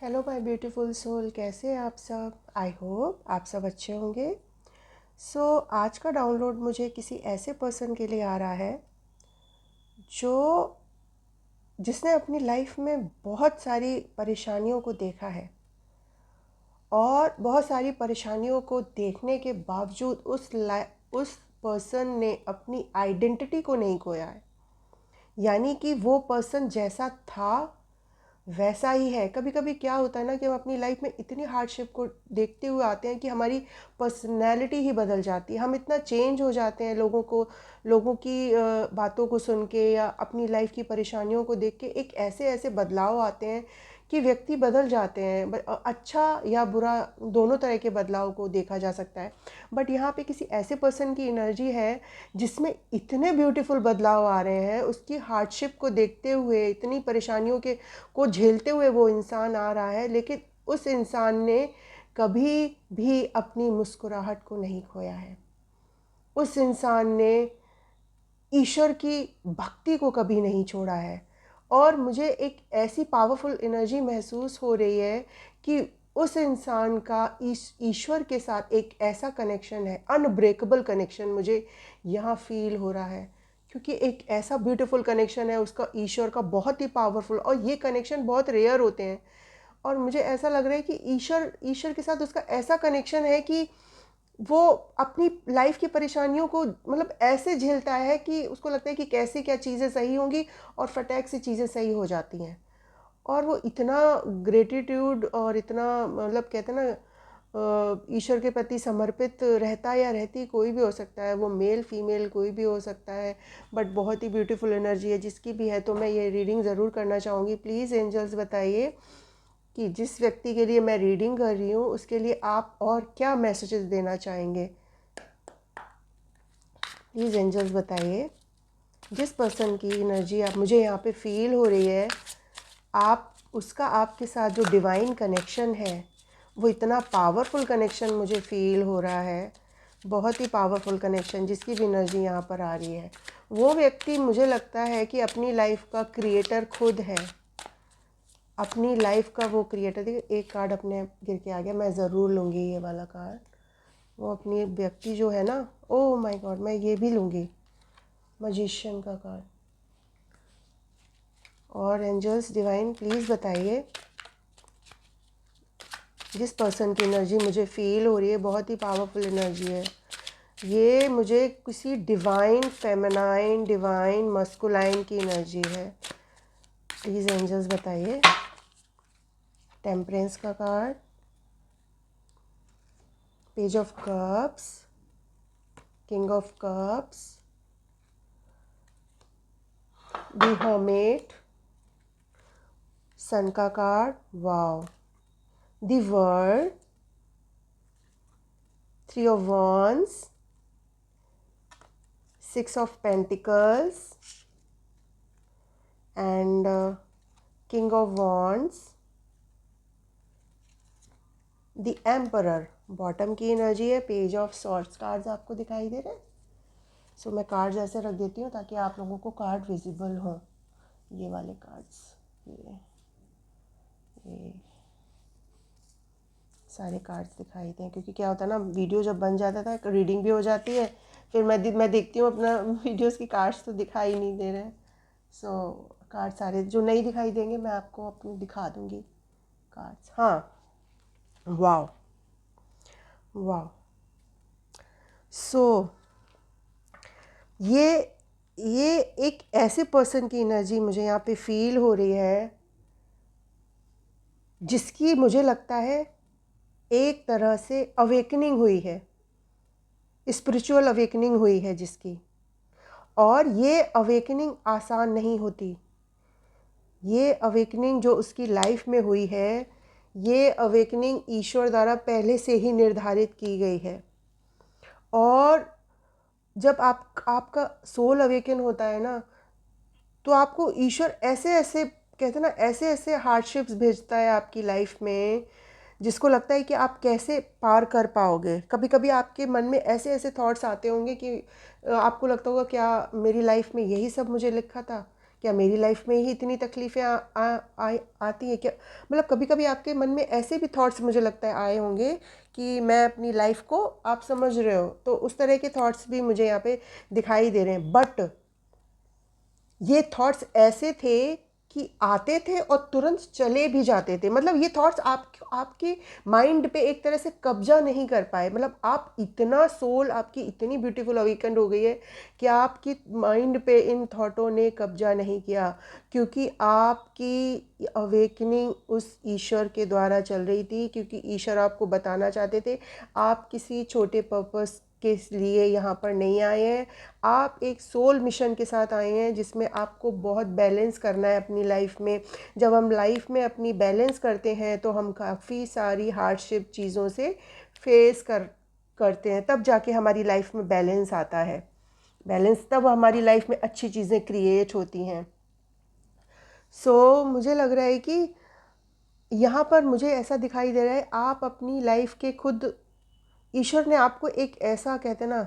Hello my beautiful soul, कैसे हैं आप सब। आई होप आप सब अच्छे होंगे। आज का डाउनलोड मुझे किसी ऐसे पर्सन के लिए आ रहा है जो जिसने अपनी लाइफ में बहुत सारी परेशानियों को देखा है और बहुत सारी परेशानियों को देखने के बावजूद उस पर्सन ने अपनी आइडेंटिटी को नहीं खोया है। यानी कि वो पर्सन जैसा था वैसा ही है। कभी कभी क्या होता है ना कि हम अपनी लाइफ में इतनी हार्डशिप को देखते हुए आते हैं कि हमारी पर्सनैलिटी ही बदल जाती है। हम इतना चेंज हो जाते हैं लोगों की बातों को सुन के या अपनी लाइफ की परेशानियों को देख के एक ऐसे ऐसे बदलाव आते हैं कि व्यक्ति बदल जाते हैं। अच्छा या बुरा दोनों तरह के बदलाव को देखा जा सकता है। बट यहाँ पे किसी ऐसे पर्सन की एनर्जी है जिसमें इतने ब्यूटीफुल बदलाव आ रहे हैं। उसकी हार्डशिप को देखते हुए, इतनी परेशानियों के को झेलते हुए वो इंसान आ रहा है, लेकिन उस इंसान ने कभी भी अपनी मुस्कुराहट को नहीं खोया है। उस इंसान ने ईश्वर की भक्ति को कभी नहीं छोड़ा है। और मुझे एक ऐसी पावरफुल एनर्जी महसूस हो रही है कि उस इंसान का ईश्वर के साथ एक ऐसा कनेक्शन है, अनब्रेकेबल कनेक्शन मुझे यहाँ फील हो रहा है। क्योंकि एक ऐसा ब्यूटीफुल कनेक्शन है उसका ईश्वर का, बहुत ही पावरफुल। और ये कनेक्शन बहुत रेयर होते हैं। और मुझे ऐसा लग रहा है कि ईश्वर के साथ उसका ऐसा कनेक्शन है कि वो अपनी लाइफ की परेशानियों को मतलब ऐसे झेलता है कि उसको लगता है कि कैसे क्या चीज़ें सही होंगी और फटाक से चीज़ें सही हो जाती हैं। और वो इतना ग्रेटिट्यूड और इतना मतलब कहते हैं ना ईश्वर के प्रति समर्पित रहता या रहती, कोई भी हो सकता है, वो मेल फीमेल कोई भी हो सकता है। बट बहुत ही ब्यूटीफुल एनर्जी है जिसकी भी है। तो मैं ये रीडिंग ज़रूर करना चाहूँगी। प्लीज़ एंजल्स बताइए कि जिस व्यक्ति के लिए मैं रीडिंग कर रही हूँ उसके लिए आप और क्या मैसेजेस देना चाहेंगे। प्लीज़ एंजल्स बताइए। जिस पर्सन की एनर्जी आप मुझे यहाँ पे फील हो रही है, आप उसका आपके साथ जो डिवाइन कनेक्शन है वो इतना पावरफुल कनेक्शन मुझे फील हो रहा है। बहुत ही पावरफुल कनेक्शन जिसकी भी एनर्जी यहाँ पर आ रही है। वो व्यक्ति मुझे लगता है कि अपनी लाइफ का क्रिएटर खुद है। अपनी लाइफ का वो क्रिएटर। देखिए एक कार्ड अपने गिर के आ गया, मैं ज़रूर लूँगी ये वाला कार्ड। वो अपनी व्यक्ति जो है ना, ओह माय गॉड, मैं ये भी लूँगी, मजिशियन का कार्ड। और एंजल्स डिवाइन प्लीज़ बताइए, जिस पर्सन की एनर्जी मुझे फील हो रही है बहुत ही पावरफुल एनर्जी है। ये मुझे किसी डिवाइन फेमिनाइन, डिवाइन मस्कुलाइन की एनर्जी है। प्लीज़ एंजल्स बताइए। टेम्परेंस का card, page of cups, king of cups, the hermit, sun का card, wow, the world, three of wands, six of pentacles and king of wands, the emperor. Bottom की energy है, page of swords. Cards आपको दिखाई दे रहे हैं। सो मैं cards ऐसे रख देती हूँ ताकि आप लोगों को कार्ड विजिबल हो। ये वाले कार्ड्स, ये सारे कार्ड्स दिखाई दें, क्योंकि क्या होता है ना, वीडियो जब बन जाता था रीडिंग भी हो जाती है, फिर मैं देखती हूँ अपना वीडियोस की कार्ड्स तो दिखाई नहीं दे रहे हैं। कार्ड सारे जो नहीं दिखाई देंगे मैं आपको अपनी दिखा दूँगी कार्ड्स। हाँ, वाओ वाओ। सो ये एक ऐसे पर्सन की एनर्जी मुझे यहाँ पे फील हो रही है जिसकी मुझे लगता है एक तरह से अवेकनिंग हुई है, स्पिरिचुअल अवेकनिंग हुई है जिसकी। और ये अवेकनिंग आसान नहीं होती। ये अवेकनिंग जो उसकी लाइफ में हुई है, ये अवेकनिंग ईश्वर द्वारा पहले से ही निर्धारित की गई है। और जब आपका सोल अवेकन होता है ना, तो आपको ईश्वर ऐसे ऐसे कहते हैं ना, ऐसे ऐसे हार्डशिप्स भेजता है आपकी लाइफ में जिसको लगता है कि आप कैसे पार कर पाओगे। कभी कभी आपके मन में ऐसे ऐसे थॉट्स आते होंगे कि आपको लगता होगा क्या मेरी लाइफ में यही सब मुझे लिखा था, क्या मेरी लाइफ में ही इतनी तकलीफ़ें आती हैं क्या? मतलब कभी कभी आपके मन में ऐसे भी थॉट्स मुझे लगता है आए होंगे कि मैं अपनी लाइफ को, आप समझ रहे हो, तो उस तरह के थॉट्स भी मुझे यहाँ पे दिखाई दे रहे हैं। बट ये थॉट्स ऐसे थे कि आते थे और तुरंत चले भी जाते थे। मतलब ये थॉट्स आपके माइंड पे एक तरह से कब्जा नहीं कर पाए। मतलब आप इतना, सोल आपकी इतनी ब्यूटीफुल अवेकन हो गई है कि आपकी माइंड पे इन थॉटों ने कब्जा नहीं किया, क्योंकि आपकी अवेकनिंग उस ईश्वर के द्वारा चल रही थी। क्योंकि ईश्वर आपको बताना चाहते थे, आप किसी छोटे पर्पस के लिए यहाँ पर नहीं आए हैं, आप एक सोल मिशन के साथ आए हैं जिसमें आपको बहुत बैलेंस करना है अपनी लाइफ में। जब हम लाइफ में अपनी बैलेंस करते हैं तो हम काफ़ी सारी हार्डशिप चीज़ों से फेस करते हैं, तब जाके हमारी लाइफ में बैलेंस आता है। बैलेंस तब हमारी लाइफ में अच्छी चीज़ें क्रिएट होती हैं। मुझे लग रहा है कि यहाँ पर मुझे ऐसा दिखाई दे रहा है, आप अपनी लाइफ के खुद, ईश्वर ने आपको एक ऐसा, कहते ना,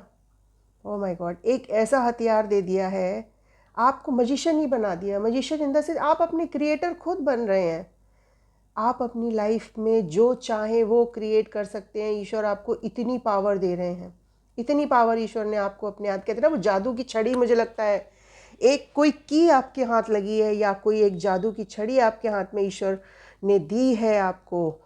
ओह माय गॉड, एक ऐसा हथियार दे दिया है, आपको मजिशियन ही बना दिया। मजिशियन इन द सेंस आप अपने क्रिएटर खुद बन रहे हैं। आप अपनी लाइफ में जो चाहें वो क्रिएट कर सकते हैं। ईश्वर आपको इतनी पावर दे रहे हैं, इतनी पावर ईश्वर ने आपको अपने हाथ, कहते हैं ना वो जादू की छड़ी, मुझे लगता है एक कोई की आपके हाथ लगी है या कोई एक जादू की छड़ी आपके हाथ में ईश्वर ने दी है आपको,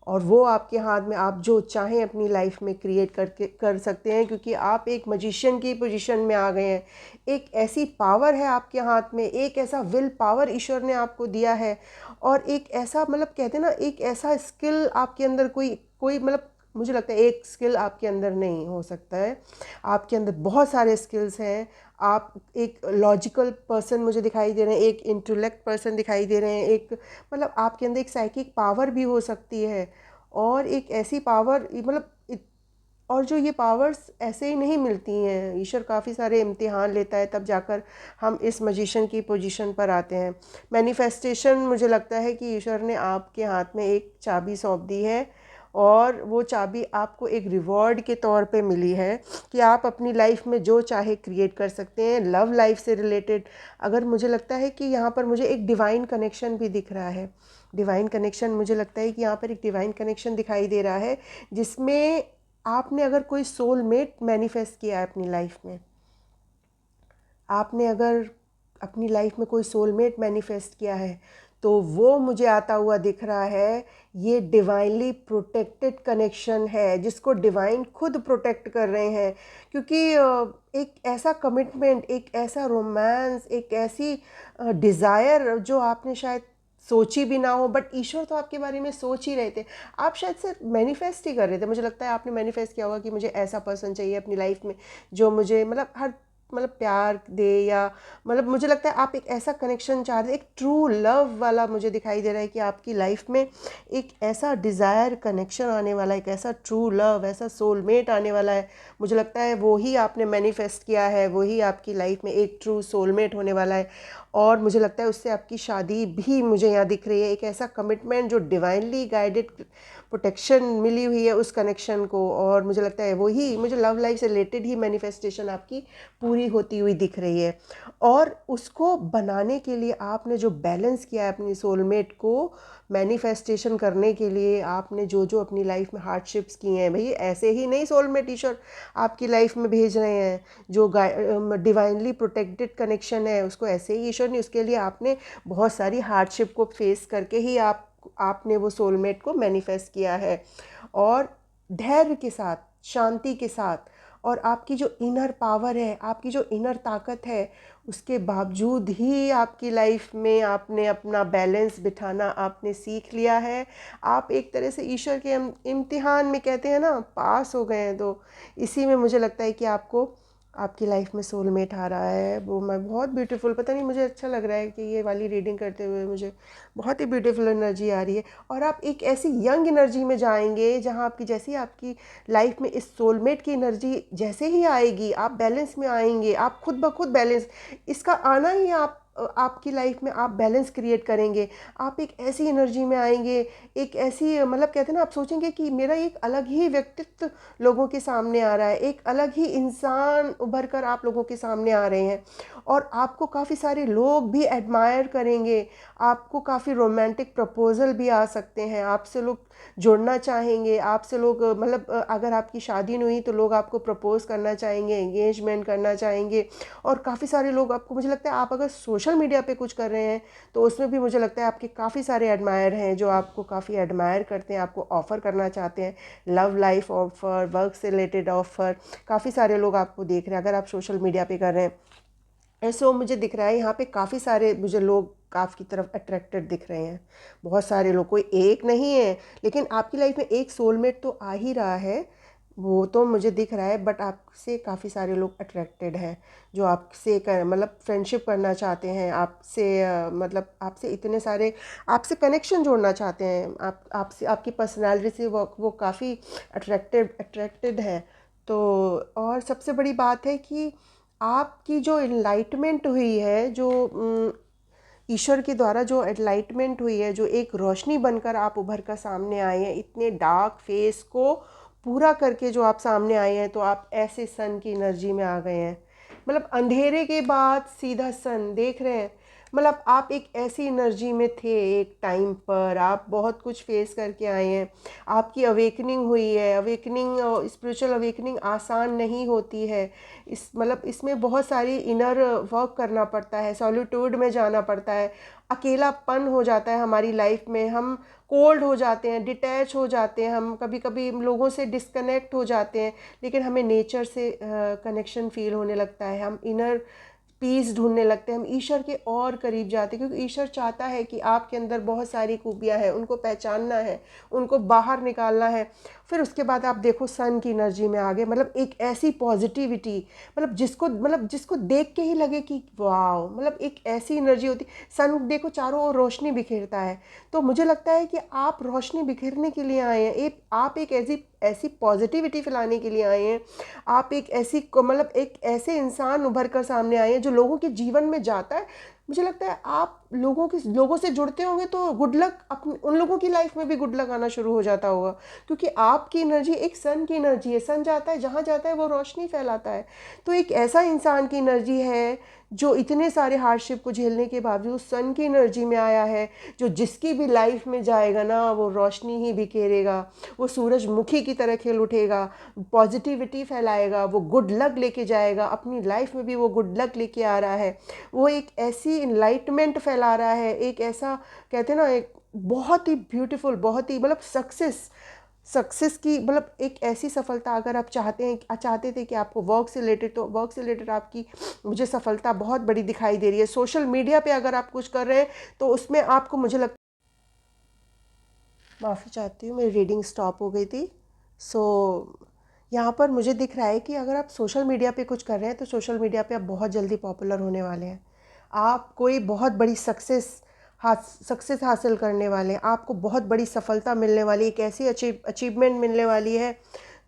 और वो आपके हाथ में, आप जो चाहें अपनी लाइफ में क्रिएट करके कर सकते हैं, क्योंकि आप एक मजिशियन की पोजीशन में आ गए हैं। एक ऐसी पावर है आपके हाथ में, एक ऐसा विल पावर ईश्वर ने आपको दिया है, और एक ऐसा, मतलब कहते हैं ना, एक ऐसा स्किल आपके अंदर, कोई कोई मतलब मुझे लगता है एक स्किल आपके अंदर नहीं हो सकता है, आपके अंदर बहुत सारे स्किल्स हैं। आप एक लॉजिकल पर्सन मुझे दिखाई दे रहे हैं, एक इंटेलेक्ट पर्सन दिखाई दे रहे हैं, एक, मतलब आपके अंदर एक साइकिक पावर भी हो सकती है, और एक ऐसी पावर, मतलब और जो ये पावर्स ऐसे ही नहीं मिलती हैं। ईश्वर काफ़ी सारे इम्तिहान लेता है, तब जाकर हम इस मजिशियन की पोजीशन पर आते हैं। मैनिफेस्टेशन, मुझे लगता है कि ईश्वर ने आपके हाथ में एक चाबी सौंप दी है, और वो चाबी आपको एक रिवॉर्ड के तौर पे मिली है कि आप अपनी लाइफ में जो चाहे क्रिएट कर सकते हैं। लव लाइफ से रिलेटेड, अगर मुझे लगता है कि यहाँ पर मुझे एक डिवाइन कनेक्शन भी दिख रहा है। डिवाइन कनेक्शन, मुझे लगता है कि यहाँ पर एक डिवाइन कनेक्शन दिखाई दे रहा है, जिसमें आपने अगर कोई सोलमेट मैनिफेस्ट किया है अपनी लाइफ में, आपने अगर अपनी लाइफ में कोई सोलमेट मैनिफेस्ट किया है, तो वो मुझे आता हुआ दिख रहा है। ये डिवाइनली प्रोटेक्टेड कनेक्शन है, जिसको डिवाइन खुद प्रोटेक्ट कर रहे हैं। क्योंकि एक ऐसा कमिटमेंट, एक ऐसा रोमांस, एक ऐसी डिज़ायर जो आपने शायद सोची भी ना हो, बट ईश्वर तो आपके बारे में सोच ही रहे थे। आप शायद सिर्फ मैनिफेस्ट ही कर रहे थे। मुझे लगता है आपने मैनिफेस्ट किया होगा कि मुझे ऐसा पर्सन चाहिए अपनी लाइफ में जो मुझे, मतलब हर, मतलब प्यार दे, या मतलब मुझे लगता है आप एक ऐसा कनेक्शन चाह रहे, एक ट्रू लव वाला मुझे दिखाई दे रहा है कि आपकी लाइफ में एक ऐसा डिज़ायर कनेक्शन आने वाला है, एक ऐसा ट्रू लव, ऐसा सोलमेट आने वाला है। मुझे लगता है वो ही आपने मैनिफेस्ट किया है, वही आपकी लाइफ में एक ट्रू सोलमेट होने वाला है। और मुझे लगता है उससे आपकी शादी भी मुझे यहाँ दिख रही है। एक ऐसा कमिटमेंट जो डिवाइनली गाइडेड प्रोटेक्शन मिली हुई है उस कनेक्शन को, और मुझे लगता है वही, मुझे लव लाइफ से रिलेटेड ही मैनिफेस्टेशन आपकी पूरी होती हुई दिख रही है। और उसको बनाने के लिए आपने जो बैलेंस किया है अपनी सोलमेट को मैनिफेस्टेशन करने के लिए, आपने जो जो अपनी लाइफ में हार्डशिप्स की हैं, भाई ऐसे ही नहीं सोलमेट ईश्वर आपकी लाइफ में भेज रहे हैं। जो डिवाइनली प्रोटेक्टेड कनेक्शन है उसको ऐसे ही ईश्वर ने, उसके लिए आपने बहुत सारी हार्डशिप को फेस करके ही आपने वो सोलमेट को मैनिफेस्ट किया है। और धैर्य के साथ, शांति के साथ, और आपकी जो इनर पावर है, आपकी जो इनर ताकत है, उसके बावजूद ही आपकी लाइफ में आपने अपना बैलेंस बिठाना आपने सीख लिया है। आप एक तरह से ईश्वर के इम्तिहान में, कहते हैं ना, पास हो गए हैं। तो इसी में मुझे लगता है कि आपको आपकी लाइफ में सोलमेट आ रहा है। वो मैं बहुत ब्यूटीफुल, पता नहीं, मुझे अच्छा लग रहा है कि ये वाली रीडिंग करते हुए मुझे बहुत ही ब्यूटीफुल एनर्जी आ रही है। और आप एक ऐसी यंग एनर्जी में जाएंगे जहाँ आपकी, जैसी आपकी लाइफ में इस सोलमेट की एनर्जी जैसे ही आएगी, आप बैलेंस में आएंगे, आप खुद ब खुद बैलेंस, इसका आना ही आपकी लाइफ में आप बैलेंस क्रिएट करेंगे, आप एक ऐसी एनर्जी में आएंगे, एक ऐसी मतलब कहते हैं ना, आप सोचेंगे कि मेरा एक अलग ही व्यक्तित्व लोगों के सामने आ रहा है, एक अलग ही इंसान उभर कर आप लोगों के सामने आ रहे हैं, और आपको काफ़ी सारे लोग भी एडमायर करेंगे, आपको काफ़ी रोमांटिक प्रपोजल भी आ सकते हैं, आपसे लोग जुड़ना चाहेंगे, आपसे लोग मतलब अगर आपकी शादी नहीं हुई तो लोग आपको प्रपोज करना चाहेंगे, एंगेजमेंट करना चाहेंगे। और काफ़ी सारे लोग आपको, मुझे लगता है आप अगर सोशल मीडिया पे कुछ कर रहे हैं तो उसमें भी मुझे लगता है आपके काफ़ी सारे एडमायर हैं जो आपको काफ़ी एडमायर करते हैं, आपको ऑफ़र करना चाहते हैं, लव लाइफ ऑफ़र, वर्क से रिलेटेड ऑफ़र, काफ़ी सारे लोग आपको देख रहे हैं अगर आप सोशल मीडिया पे कर रहे हैं। ऐसो मुझे दिख रहा है यहाँ पे काफ़ी सारे मुझे लोग आपकी तरफ अट्रैक्टेड दिख रहे हैं, बहुत सारे लोग, कोई एक नहीं है, लेकिन आपकी लाइफ में एक सोलमेट तो आ ही रहा है, वो तो मुझे दिख रहा है। बट आपसे काफ़ी सारे लोग अट्रैक्टेड हैं जो आपसे मतलब फ्रेंडशिप करना चाहते हैं, आपसे मतलब आपसे इतने सारे आपसे कनेक्शन जोड़ना चाहते हैं, आपसे आपकी पर्सनालिटी से वो काफ़ी अट्रैक्टेड है। तो और सबसे बड़ी बात है कि आपकी जो इनलाइटमेंट हुई है, जो ईश्वर के द्वारा जो एनलाइटमेंट हुई है, जो एक रोशनी बनकर आप उभर कर सामने आए हैं, इतने डार्क फेस को पूरा करके जो आप सामने आए हैं, तो आप ऐसे सन की एनर्जी में आ गए हैं, मतलब अंधेरे के बाद सीधा सन देख रहे हैं। मतलब आप एक ऐसी एनर्जी में थे एक टाइम पर, आप बहुत कुछ फेस करके आए हैं, आपकी अवेकनिंग हुई है। अवेकनिंग, स्पिरिचुअल अवेकनिंग आसान नहीं होती है, इस मतलब इसमें बहुत सारी इनर वर्क करना पड़ता है, सॉलिट्यूड में जाना पड़ता है, अकेलापन हो जाता है हमारी लाइफ में, हम कोल्ड हो जाते हैं, डिटैच हो जाते हैं, हम कभी कभी लोगों से डिस्कनेक्ट हो जाते हैं, लेकिन हमें नेचर से कनेक्शन फील होने लगता है, हम इनर पीस ढूंढने लगते हैं, हम ईश्वर के और करीब जाते हैं, क्योंकि ईश्वर चाहता है कि आपके अंदर बहुत सारी खूबियाँ हैं, उनको पहचानना है, उनको बाहर निकालना है। फिर उसके बाद आप देखो सन की एनर्जी में आ गए, मतलब एक ऐसी पॉजिटिविटी, मतलब जिसको देख के ही लगे कि वाह, मतलब एक ऐसी एनर्जी होती। सन देखो चारों ओर रोशनी बिखेरता है, तो मुझे लगता है कि आप रोशनी बिखेरने के लिए आए हैं, आप एक ऐसी ऐसी पॉजिटिविटी फैलाने के लिए आए हैं, आप एक ऐसी मतलब एक ऐसे इंसान उभर कर सामने आए हैं जो लोगों के जीवन में जाता है। मुझे लगता है आप लोगों से जुड़ते होंगे तो गुड लक, अपने उन लोगों की लाइफ में भी गुड लक आना शुरू हो जाता होगा, क्योंकि आपकी एनर्जी एक सन की एनर्जी है, सन जाता है जहाँ जाता है वो रोशनी फैलाता है। तो एक ऐसा इंसान की एनर्जी है जो इतने सारे हार्डशिप को झेलने के बावजूद सन की एनर्जी में आया है, जो जिसकी भी लाइफ में जाएगा ना वो रोशनी ही बिखेरेगा, वो सूरजमुखी की तरह खिल उठेगा, पॉजिटिविटी फैलाएगा, वो गुड लक लेके जाएगा, अपनी लाइफ में भी वो गुड लक लेके आ रहा है, वो एक ऐसी इनलाइटमेंट फैला रहा है, एक ऐसा कहते हैं ना, एक बहुत ही ब्यूटीफुल, बहुत ही मतलब सक्सेस की मतलब एक ऐसी सफलता अगर आप चाहते थे कि आपको वर्क से रिलेटेड, तो वर्क से रिलेटेड आपकी मुझे सफलता बहुत बड़ी दिखाई दे रही है। सोशल मीडिया पे अगर आप कुछ कर रहे हैं तो उसमें आपको, मुझे लगता, माफ़ी चाहती हूँ मेरी रीडिंग स्टॉप हो गई थी। सो यहाँ पर मुझे दिख रहा है कि अगर आप सोशल मीडिया पे कुछ कर रहे हैं तो सोशल मीडिया पे आप बहुत जल्दी पॉपुलर होने वाले हैं, आप कोई बहुत बड़ी सक्सेस हासिल करने वाले हैं, आपको बहुत बड़ी सफलता मिलने वाली, एक ऐसी अचीवमेंट मिलने वाली है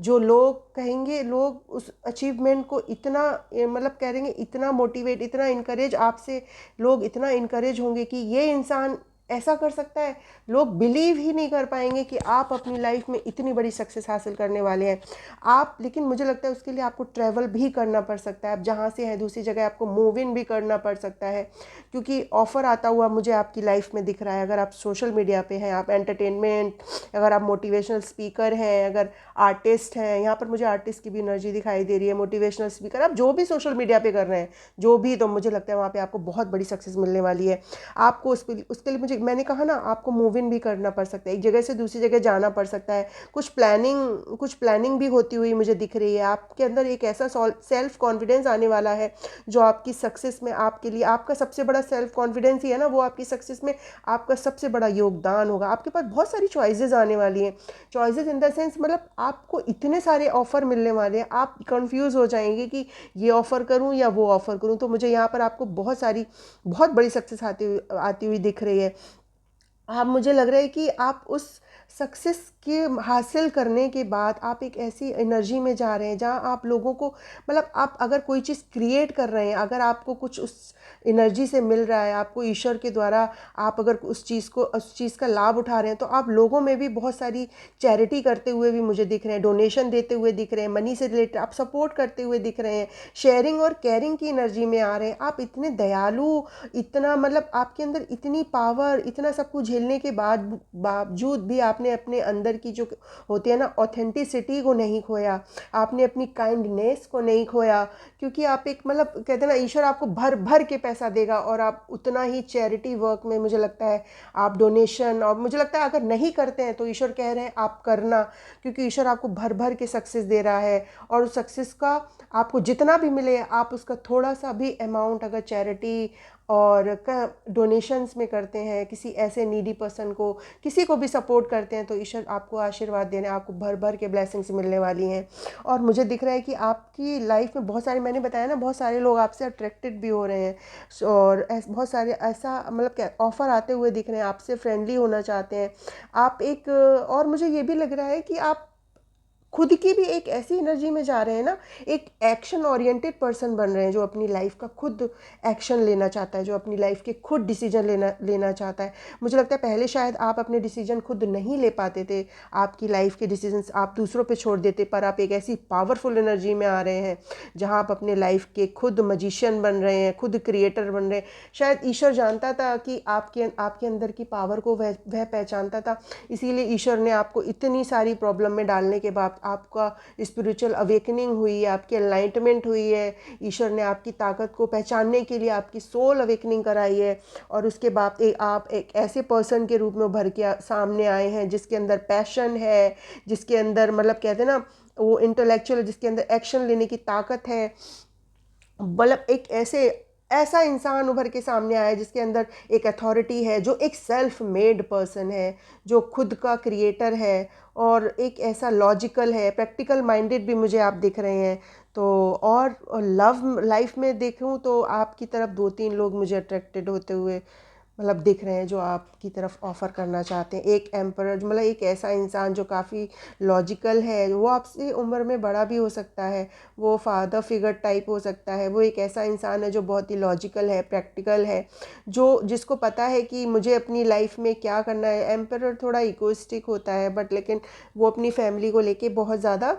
जो लोग कहेंगे, लोग उस अचीवमेंट को इतना मतलब कहेंगे, इतना मोटिवेट, इतना इनकरेज, आपसे लोग इतना इनकरेज होंगे कि ये इंसान ऐसा कर सकता है, लोग बिलीव ही नहीं कर पाएंगे कि आप अपनी लाइफ में इतनी बड़ी सक्सेस हासिल करने वाले हैं आप। लेकिन मुझे लगता है उसके लिए आपको ट्रैवल भी करना पड़ सकता है, आप जहाँ से हैं दूसरी जगह आपको मूव इन भी करना पड़ सकता है, क्योंकि ऑफ़र आता हुआ मुझे आपकी लाइफ में दिख रहा है। अगर आप सोशल मीडिया पे हैं, आप एंटरटेनमेंट, अगर आप मोटिवेशनल स्पीकर हैं, अगर आर्टिस्ट हैं, यहाँ पर मुझे आर्टिस्ट की भी एनर्जी दिखाई दे रही है, मोटिवेशनल स्पीकर, आप जो भी सोशल मीडिया पे कर रहे हैं जो भी, तो मुझे लगता है वहाँ पे आपको बहुत बड़ी सक्सेस मिलने वाली है। आपको उसके लिए मुझे, मैंने कहा ना, आपको मूव इन भी करना पड़ सकता है, एक जगह से दूसरी जगह जाना पड़ सकता है, कुछ प्लानिंग भी होती हुई मुझे दिख रही है। आपके अंदर एक ऐसा सेल्फ कॉन्फिडेंस आने वाला है जो आपकी सक्सेस में, आपके लिए आपका सबसे बड़ा सेल्फ कॉन्फिडेंस ही है ना, वो आपकी सक्सेस में आपका सबसे बड़ा योगदान होगा। आपके पास बहुत सारी चॉइसेस आने वाली हैं, चॉइसेस इन द सेंस मतलब आपको इतने सारे ऑफ़र मिलने वाले हैं, आप कंफ्यूज हो जाएंगे कि ये ऑफ़र करूं या वो ऑफ़र करूं। तो मुझे यहाँ पर आपको बहुत बड़ी सक्सेस आती हुई दिख रही है। आप, मुझे लग रहा है कि आप उस सक्सेस के हासिल करने के बाद आप एक ऐसी एनर्जी में जा रहे हैं जहाँ आप लोगों को, मतलब आप अगर कोई चीज़ क्रिएट कर रहे हैं, अगर आपको कुछ उस एनर्जी से मिल रहा है, आपको ईश्वर के द्वारा, आप अगर उस चीज़ का लाभ उठा रहे हैं, तो आप लोगों में भी बहुत सारी चैरिटी करते हुए भी मुझे दिख रहे हैं, डोनेशन देते हुए दिख रहे हैं, मनी से रिलेटेड आप सपोर्ट करते हुए दिख रहे हैं, शेयरिंग और केयरिंग की एनर्जी में आ रहे हैं। आप इतने दयालु, इतना मतलब आपके अंदर इतनी पावर, इतना सब कुछ झेलने के बावजूद भी आपने अपने अंदर की जो होती है ना ऑथेंटिसिटी को नहीं खोया, आपने अपनी काइंडनेस को नहीं खोया, क्योंकि आप एक, मतलब कहते हैं ना, ईश्वर आपको भर भर के पैसा देगा और आप उतना ही चैरिटी वर्क में, मुझे लगता है आप डोनेशन, और मुझे लगता है अगर नहीं करते हैं तो ईश्वर कह रहे हैं आप करना, क्योंकि ईश्वर आपको भर भर के सक्सेस दे रहा है। और उस सक्सेस का आपको जितना भी मिले, आप उसका थोड़ा सा भी अमाउंट अगर चैरिटी और डोनेशंस में करते हैं, किसी ऐसे नीडी पर्सन को, किसी को भी सपोर्ट करते हैं, तो ईश्वर आपको आशीर्वाद देने, आपको भर भर के ब्लेसिंग्स मिलने वाली हैं। और मुझे दिख रहा है कि आपकी लाइफ में बहुत सारे, मैंने बताया ना, बहुत सारे लोग आपसे अट्रैक्टेड भी हो रहे हैं, और बहुत सारे ऐसा, मतलब क्या, ऑफ़र आते हुए दिख रहे हैं, आपसे फ्रेंडली होना चाहते हैं आप एक। और मुझे ये भी लग रहा है कि आप खुद की भी एक ऐसी एनर्जी में जा रहे हैं ना, एक एक्शन ओरिएंटेड पर्सन बन रहे हैं, जो अपनी लाइफ का खुद एक्शन लेना चाहता है, जो अपनी लाइफ के खुद डिसीजन लेना चाहता है। मुझे लगता है पहले शायद आप अपने डिसीजन खुद नहीं ले पाते थे, आपकी लाइफ के डिसीजंस आप दूसरों पे छोड़ देते, पर आप एक ऐसी पावरफुल एनर्जी में आ रहे हैं जहां आप अपने लाइफ के खुद मजिशियन बन रहे हैं, खुद क्रिएटर बन रहे हैं। शायद ईश्वर जानता था कि आपके अंदर की पावर को वह पहचानता था, इसीलिए ईश्वर ने आपको इतनी सारी प्रॉब्लम में डालने के बाद आपका स्पिरिचुअल अवेकनिंग हुई है, आपकी एनलाइटमेंट हुई है। ईश्वर ने आपकी ताकत को पहचानने के लिए आपकी सोल अवेकनिंग कराई है, और उसके बाद आप एक ऐसे पर्सन के रूप में उभर के सामने आए हैं जिसके अंदर पैशन है, जिसके अंदर, मतलब कहते हैं ना, वो इंटेलेक्चुअल, जिसके अंदर एक्शन लेने की ताकत है। मतलब एक ऐसा इंसान उभर के सामने आया है जिसके अंदर एक अथॉरिटी है, जो एक सेल्फ मेड पर्सन है, जो खुद का क्रिएटर है, और एक ऐसा लॉजिकल है, प्रैक्टिकल माइंडेड भी मुझे आप दिख रहे हैं। तो और लव लाइफ में देखूं तो आपकी तरफ दो तीन लोग मुझे अट्रैक्टेड होते हुए, मतलब दिख रहे हैं, जो आपकी तरफ ऑफ़र करना चाहते हैं। एक एम्परर, मतलब एक ऐसा इंसान जो काफ़ी लॉजिकल है, वो आपसे उम्र में बड़ा भी हो सकता है, वो फादर फिगर टाइप हो सकता है। वो एक ऐसा इंसान है जो बहुत ही लॉजिकल है, प्रैक्टिकल है, जो जिसको पता है कि मुझे अपनी लाइफ में क्या करना है। एम्परर थोड़ा इगोइस्टिक होता है, बट लेकिन वो अपनी फैमिली को लेके बहुत ज़्यादा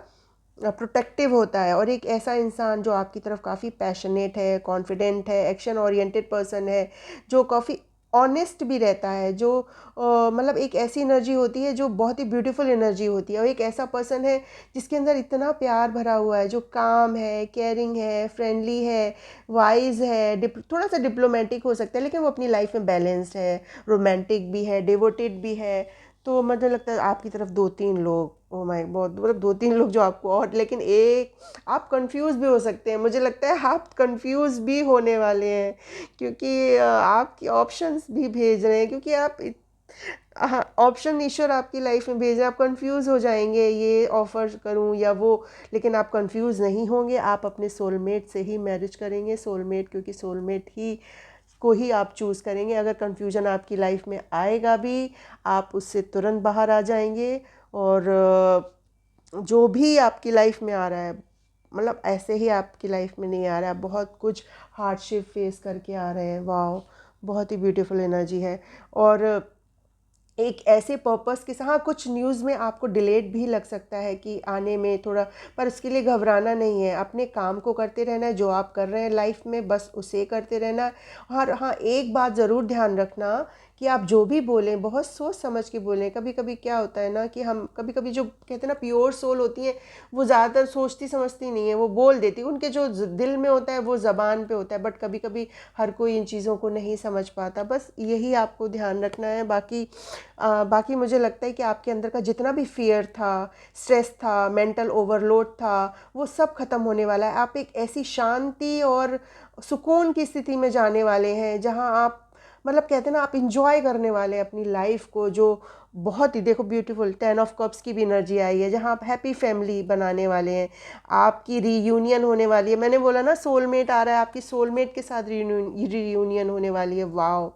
प्रोटेक्टिव होता है। और एक ऐसा इंसान जो आपकी तरफ काफ़ी पैशनेट है, कॉन्फिडेंट है, एक्शन ओरिएंटेड पर्सन है, जो काफ़ी ऑनेस्ट भी रहता है, जो मतलब एक ऐसी एनर्जी होती है जो बहुत ही ब्यूटीफुल एनर्जी होती है। और एक ऐसा पर्सन है जिसके अंदर इतना प्यार भरा हुआ है, जो काम है, केयरिंग है, फ्रेंडली है, वाइज है, थोड़ा सा डिप्लोमेटिक हो सकता है, लेकिन वो अपनी लाइफ में बैलेंस्ड है, रोमांटिक भी है, डिवोटेड भी है। तो मुझे लगता है आपकी तरफ दो तीन लोग, ओ माय, बहुत, मतलब दो तीन लोग जो आपको, और लेकिन एक आप कंफ्यूज भी हो सकते हैं। मुझे लगता है आप कंफ्यूज भी होने वाले हैं, क्योंकि आपकी ऑप्शंस भी भेज रहे हैं, क्योंकि आप हाँ, ऑप्शन ईश्वर आपकी लाइफ में भेज रहे हैं। आप कंफ्यूज हो जाएंगे, ये ऑफर करूं या वो, लेकिन आप कंफ्यूज नहीं होंगे। आप अपने सोलमेट से ही मैरिज करेंगे, सोलमेट, क्योंकि सोलमेट ही को ही आप चूज़ करेंगे। अगर कंफ्यूजन आपकी लाइफ में आएगा भी, आप उससे तुरंत बाहर आ जाएंगे। और जो भी आपकी लाइफ में आ रहा है, मतलब ऐसे ही आपकी लाइफ में नहीं आ रहा है, बहुत कुछ हार्डशिप फेस करके आ रहे हैं। वाह, बहुत ही ब्यूटीफुल एनर्जी है। और एक ऐसे पर्पस के साथ, हाँ, कुछ न्यूज़ में आपको डिलेड भी लग सकता है कि आने में थोड़ा, पर उसके लिए घबराना नहीं है। अपने काम को करते रहना है, जो आप कर रहे हैं लाइफ में बस उसे करते रहना है। और हाँ, एक बात ज़रूर ध्यान रखना कि आप जो भी बोलें बहुत सोच समझ के बोलें। कभी कभी क्या होता है ना कि हम कभी कभी, जो कहते हैं ना प्योर सोल होती हैं, वो ज़्यादातर सोचती समझती नहीं है, वो बोल देती, उनके जो दिल में होता है वो ज़बान पे होता है, बट कभी कभी हर कोई इन चीज़ों को नहीं समझ पाता। बस यही आपको ध्यान रखना है। बाकी मुझे लगता है कि आपके अंदर का जितना भी फियर था, स्ट्रेस था, मेंटल ओवरलोड था, वो सब खत्म होने वाला है। आप एक ऐसी शांति और सुकून की स्थिति में जाने वाले हैं जहां आप, मतलब कहते हैं ना, आप इंजॉय करने वाले हैं अपनी लाइफ को, जो बहुत ही, देखो, ब्यूटीफुल 10 ऑफ कप्स की भी एनर्जी आई है, जहां आप हैप्पी फैमिली बनाने वाले हैं। आपकी रीयूनियन होने वाली है। मैंने बोला ना सोलमेट आ रहा है, आपकी सोलमेट के साथ रीयूनियन होने वाली है। वाओ,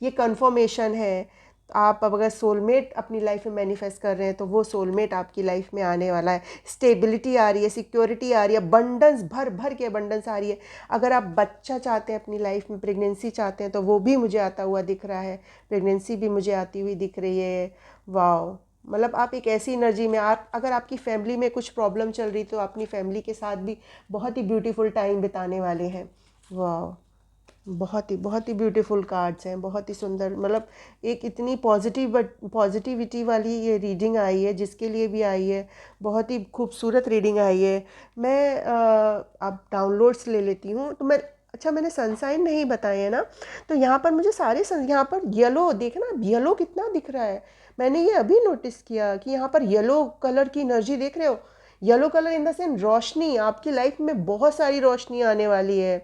ये कन्फर्मेशन है। आप अब अगर सोलमेट अपनी लाइफ में मैनिफेस्ट कर रहे हैं तो वो सोलमेट आपकी लाइफ में आने वाला है। स्टेबिलिटी आ रही है, सिक्योरिटी आ रही है, अबंडेंस भर भर के अबंडेंस आ रही है। अगर आप बच्चा चाहते हैं अपनी लाइफ में, प्रेगनेंसी चाहते हैं, तो वो भी मुझे आता हुआ दिख रहा है। प्रेगनेंसी भी मुझे आती हुई दिख रही है। वाओ, मतलब आप एक ऐसी एनर्जी में, आप अगर आपकी फैमिली में कुछ प्रॉब्लम चल रही तो अपनी फैमिली के साथ भी बहुत ही ब्यूटीफुल टाइम बिताने वाले हैं। वाह, बहुत ही ब्यूटीफुल कार्ड्स हैं, बहुत ही सुंदर। मतलब एक इतनी पॉजिटिविटी वाली ये रीडिंग आई है, जिसके लिए भी आई है, बहुत ही खूबसूरत रीडिंग आई है। मैं अब डाउनलोड्स ले लेती हूँ तो मैं, अच्छा मैंने सनसाइन नहीं बताए हैं ना, तो यहाँ पर मुझे सारे यहाँ पर येलो, देखना येलो कितना दिख रहा है। मैंने ये अभी नोटिस किया कि यहाँ पर येलो कलर की एनर्जी देख रहे हो। Yellow colour in the sense रोशनी, आपकी लाइफ में बहुत सारी रोशनी आने वाली है।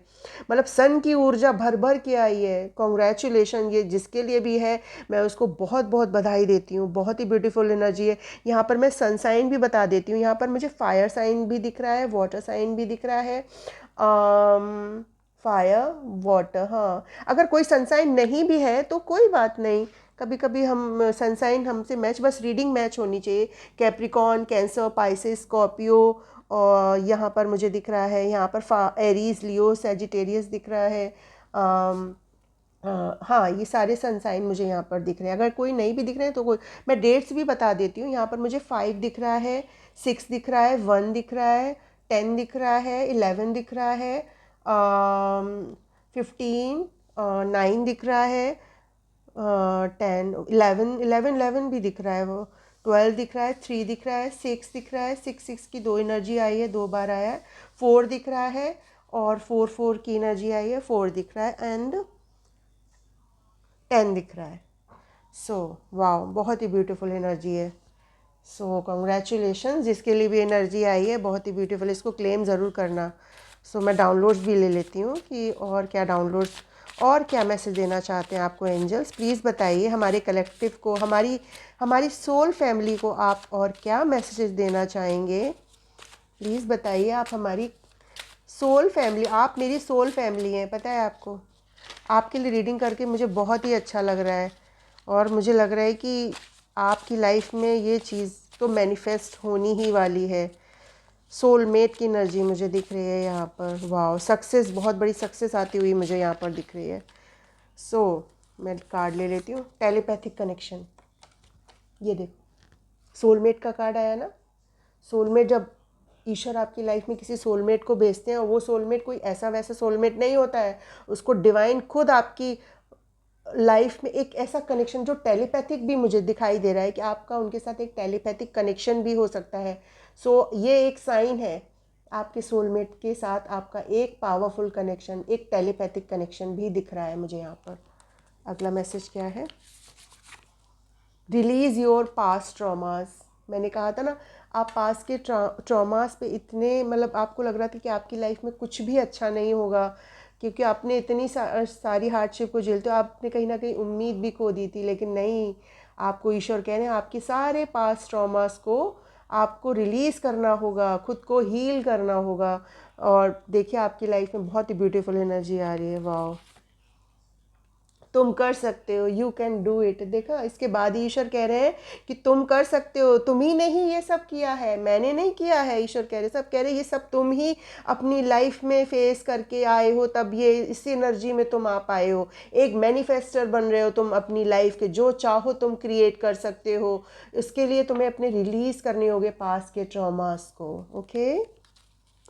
मतलब सन की ऊर्जा भर भर के आई है। कॉन्ग्रेचुलेशन, ये जिसके लिए भी है मैं उसको बहुत बहुत बधाई देती हूँ। बहुत ही ब्यूटीफुल एनर्जी है। यहाँ पर मैं सन साइन भी बता देती हूँ। यहाँ पर मुझे फायर साइन भी दिख रहा है, वाटर साइन भी दिख रहा है। फायर, वाटर, हाँ। अगर कोई सनसाइन नहीं भी है तो कोई बात नहीं, कभी कभी हम सनसाइन हमसे मैच, बस रीडिंग मैच होनी चाहिए। कैप्रिकॉन, कैंसर, पाइसेस, स्कॉर्पियो, और यहाँ पर मुझे दिख रहा है, यहाँ पर एरीज, लियो, सेजिटेरियस दिख रहा है। हाँ, ये सारे सनसाइन मुझे यहाँ पर दिख रहे हैं। अगर कोई नहीं भी दिख रहे हैं तो कोई, मैं डेट्स भी बता देती हूँ। यहाँ पर मुझे 5 दिख रहा है, 6 दिख रहा है, 1 दिख रहा है, 10 दिख रहा है, 11 दिख रहा है, 15, 9 दिख रहा है, 10, 11 भी दिख रहा है, वो 12 दिख रहा है, 3 दिख रहा है, 6 दिख रहा है, 6 की 2 एनर्जी आई है, 2 बार आया है। 4 दिख रहा है और 4 की एनर्जी आई है, 4 दिख रहा है, एंड 10 दिख रहा है। सो वाओ, बहुत ही ब्यूटीफुल एनर्जी है। सो कॉन्ग्रेचुलेशन, जिसके लिए भी एनर्जी आई है, बहुत ही ब्यूटीफुल, इसको क्लेम ज़रूर करना। सो मैं डाउनलोड्स भी ले लेती हूँ कि और क्या डाउनलोड्स, और क्या मैसेज देना चाहते हैं आपको एंजल्स, प्लीज़ बताइए। हमारे कलेक्टिव को, हमारी हमारी सोल फैमिली को आप और क्या मैसेजेस देना चाहेंगे, प्लीज़ बताइए। आप हमारी सोल फैमिली, आप मेरी सोल फैमिली हैं, पता है आपको। आपके लिए रीडिंग करके मुझे बहुत ही अच्छा लग रहा है, और मुझे लग रहा है कि आपकी लाइफ में ये चीज़ तो मैनिफेस्ट होनी ही वाली है। सोलमेट की एनर्जी मुझे दिख रही है यहाँ पर। वाह, सक्सेस, बहुत बड़ी सक्सेस आती हुई मुझे यहाँ पर दिख रही है। सो मैं कार्ड ले लेती हूँ। टेलीपैथिक कनेक्शन, ये देखो सोलमेट का कार्ड आया ना। सोलमेट, जब ईश्वर आपकी लाइफ में किसी सोलमेट को भेजते हैं, और वो सोलमेट कोई ऐसा वैसा सोलमेट नहीं होता है, उसको डिवाइन खुद आपकी लाइफ में एक ऐसा कनेक्शन जो टेलीपैथिक भी मुझे दिखाई दे रहा है कि आपका उनके साथ एक टेलीपैथिक कनेक्शन भी हो सकता है। सो ये एक साइन है, आपके सोलमेट के साथ आपका एक पावरफुल कनेक्शन, एक टेलीपैथिक कनेक्शन भी दिख रहा है मुझे यहाँ पर। अगला मैसेज क्या है? Release your past traumas. मैंने कहा था ना, आप पास के ट्रॉमास पे इतने, मतलब आपको लग रहा था कि आपकी लाइफ में कुछ भी अच्छा नहीं होगा, क्योंकि आपने इतनी सारी हार्डशिप को झेलते हो, आपने कहीं ना कहीं उम्मीद भी खो दी थी। लेकिन नहीं, आपको ईश्वर कह रहे हैं आपके सारे पास्ट ट्रॉमास को आपको रिलीज़ करना होगा, खुद को हील करना होगा। और देखिए आपकी लाइफ में बहुत ही ब्यूटीफुल एनर्जी आ रही है। वाह, तुम कर सकते हो, यू कैन डू इट। देखा, इसके बाद ही ईश्वर कह रहे हैं कि तुम कर सकते हो, तुम ही नहीं ये सब किया है, मैंने नहीं किया है। ईश्वर कह रहे, सब कह रहे ये सब तुम ही अपनी लाइफ में फेस करके आए हो, तब ये इसी एनर्जी में तुम आ पाए हो। एक मैनिफेस्टर बन रहे हो तुम अपनी लाइफ के, जो चाहो तुम क्रिएट कर सकते हो। इसके लिए तुम्हें अपने रिलीज़ करने होंगे पास के ट्रॉमास को। ओके,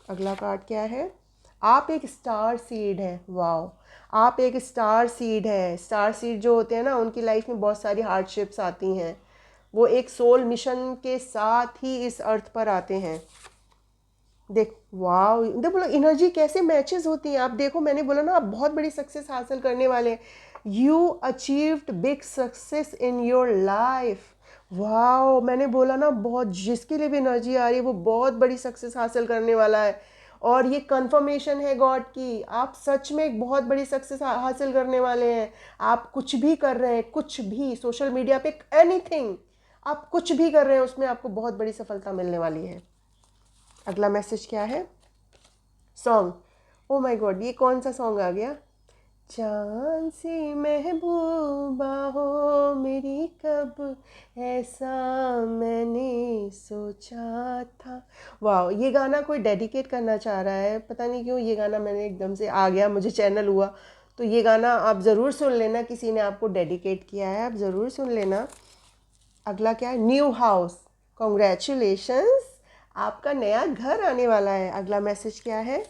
अगला कार्ड क्या है? आप एक स्टार सीड है। वाओ, आप एक स्टार सीड है। स्टार सीड जो होते हैं ना, उनकी लाइफ में बहुत सारी हार्डशिप्स आती हैं। वो एक सोल मिशन के साथ ही इस अर्थ पर आते हैं। देख, वाओ, देख बोलो एनर्जी कैसे मैचेस होती हैं। आप देखो, मैंने बोला ना, आप बहुत बड़ी सक्सेस हासिल करने वाले हैं। You achieved big success in your life. Wow, मैंने बोला ना, बहुत, जिसके लिए भी एनर्जी आ रही है वो बहुत बड़ी सक्सेस हासिल करने वाला है। और ये कंफर्मेशन है गॉड की, आप सच में एक बहुत बड़ी सक्सेस हासिल करने वाले हैं। आप कुछ भी कर रहे हैं, कुछ भी सोशल मीडिया पे, एनीथिंग आप कुछ भी कर रहे हैं, उसमें आपको बहुत बड़ी सफलता मिलने वाली है। अगला मैसेज क्या है? सॉन्ग, ओ माय गॉड, ये कौन सा सॉन्ग आ गया? जान सी महबूबा हो मेरी, कब ऐसा मैंने सोचा था। वाह, ये गाना कोई डेडिकेट करना चाह रहा है, पता नहीं क्यों ये गाना मैंने एकदम से आ गया, मुझे चैनल हुआ। तो ये गाना आप ज़रूर सुन लेना, किसी ने आपको डेडिकेट किया है, आप ज़रूर सुन लेना। अगला क्या है? न्यू हाउस, कॉन्ग्रेचुलेशंस, आपका नया घर आने वाला है। अगला मैसेज क्या है?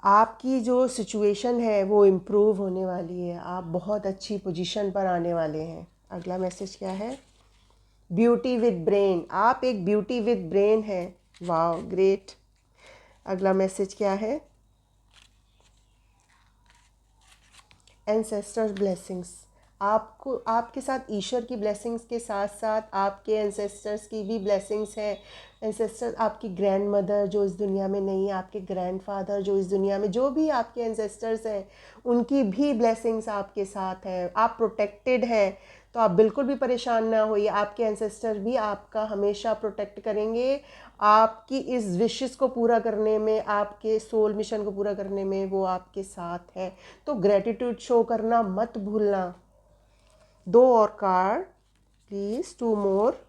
आपकी जो सिचुएशन है वो इम्प्रूव होने वाली है, आप बहुत अच्छी पोजीशन पर आने वाले हैं। अगला मैसेज क्या है? ब्यूटी विद ब्रेन, आप एक ब्यूटी विद ब्रेन है। वाह, ग्रेट। अगला मैसेज क्या है? एंसेस्टर्स ब्लेसिंग्स, आपको आपके साथ ईश्वर की ब्लेसिंग्स के साथ साथ आपके एंसेस्टर्स की भी ब्लेसिंग्स हैं। एंसेस्टर्स, आपकी ग्रैंड मदर जो इस दुनिया में नहीं है, आपके ग्रैंडफादर जो इस दुनिया में, जो भी आपके एंसेस्टर्स हैं उनकी भी ब्लेसिंग्स आपके साथ हैं। आप प्रोटेक्टेड हैं, तो आप बिल्कुल भी परेशान ना होइए, आपके एंसेस्टर भी आपका हमेशा प्रोटेक्ट करेंगे। आपकी इस विशेस को पूरा करने में, आपके सोल मिशन को पूरा करने में वो आपके साथ है। तो ग्रेटिट्यूड शो करना मत भूलना। 2 और कार्ड प्लीज़, 2 मोर।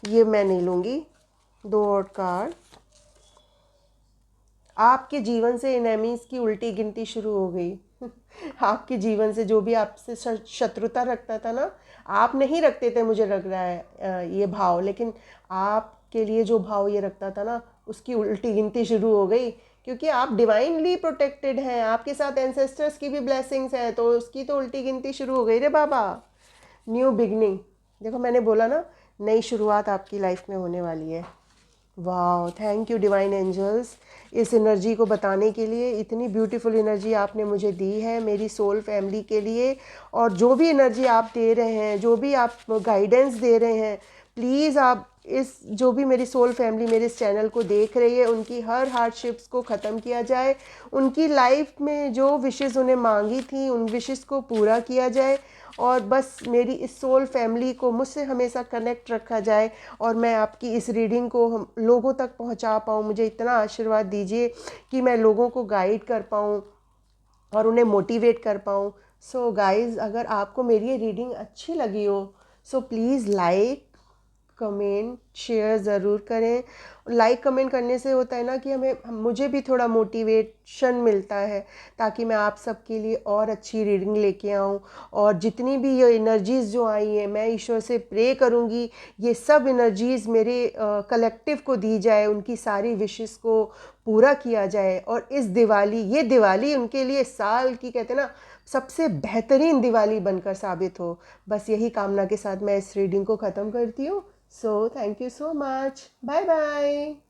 ये मैं नहीं लूँगी। 2 और कार्ड। आपके जीवन से एनेमीज़ की उल्टी गिनती शुरू हो गई। आपके जीवन से जो भी आपसे शत्रुता रखता था ना, आप नहीं रखते थे, मुझे लग रहा है ये भाव, लेकिन आपके लिए जो भाव ये रखता था ना, उसकी उल्टी गिनती शुरू हो गई। क्योंकि आप डिवाइनली प्रोटेक्टेड हैं, आपके साथ एंसेस्टर्स की भी ब्लेसिंग्स हैं, तो उसकी तो उल्टी गिनती शुरू हो गई रे बाबा। न्यू बिगनिंग, देखो मैंने बोला ना, नई शुरुआत आपकी लाइफ में होने वाली है। वाह, थैंक यू डिवाइन एंजल्स, इस एनर्जी को बताने के लिए। इतनी ब्यूटीफुल एनर्जी आपने मुझे दी है मेरी सोल फैमिली के लिए। और जो भी एनर्जी आप दे रहे हैं, जो भी आप गाइडेंस दे रहे हैं, प्लीज़ आप इस, जो भी मेरी सोल फैमिली मेरे इस चैनल को देख रही है, उनकी हर हार्डशिप्स को ख़त्म किया जाए। उनकी लाइफ में जो विशेस उन्हें मांगी थी, उन विशेस को पूरा किया जाए। और बस मेरी इस सोल फैमिली को मुझसे हमेशा कनेक्ट रखा जाए, और मैं आपकी इस रीडिंग को हम लोगों तक पहुंचा पाऊँ। मुझे इतना आशीर्वाद दीजिए कि मैं लोगों को गाइड कर पाऊँ और उन्हें मोटिवेट कर पाऊँ। सो गाइज़, अगर आपको मेरी ये रीडिंग अच्छी लगी हो, so please like, comment, share ज़रूर करें। लाइक कमेंट करने से होता है ना कि मुझे भी थोड़ा मोटिवेशन मिलता है, ताकि मैं आप सबके लिए और अच्छी रीडिंग लेके आऊँ। और जितनी भी ये एनर्जीज़ जो आई हैं, मैं ईश्वर से प्रे करूँगी ये सब एनर्जीज़ मेरे कलेक्टिव को दी जाए, उनकी सारी विशेस को पूरा किया जाए। और इस दिवाली, ये दिवाली उनके लिए साल की, कहते हैं ना, सबसे बेहतरीन दिवाली बनकर साबित हो। बस यही कामना के साथ मैं इस रीडिंग को ख़त्म करती हूँ। So thank you so much. Bye bye.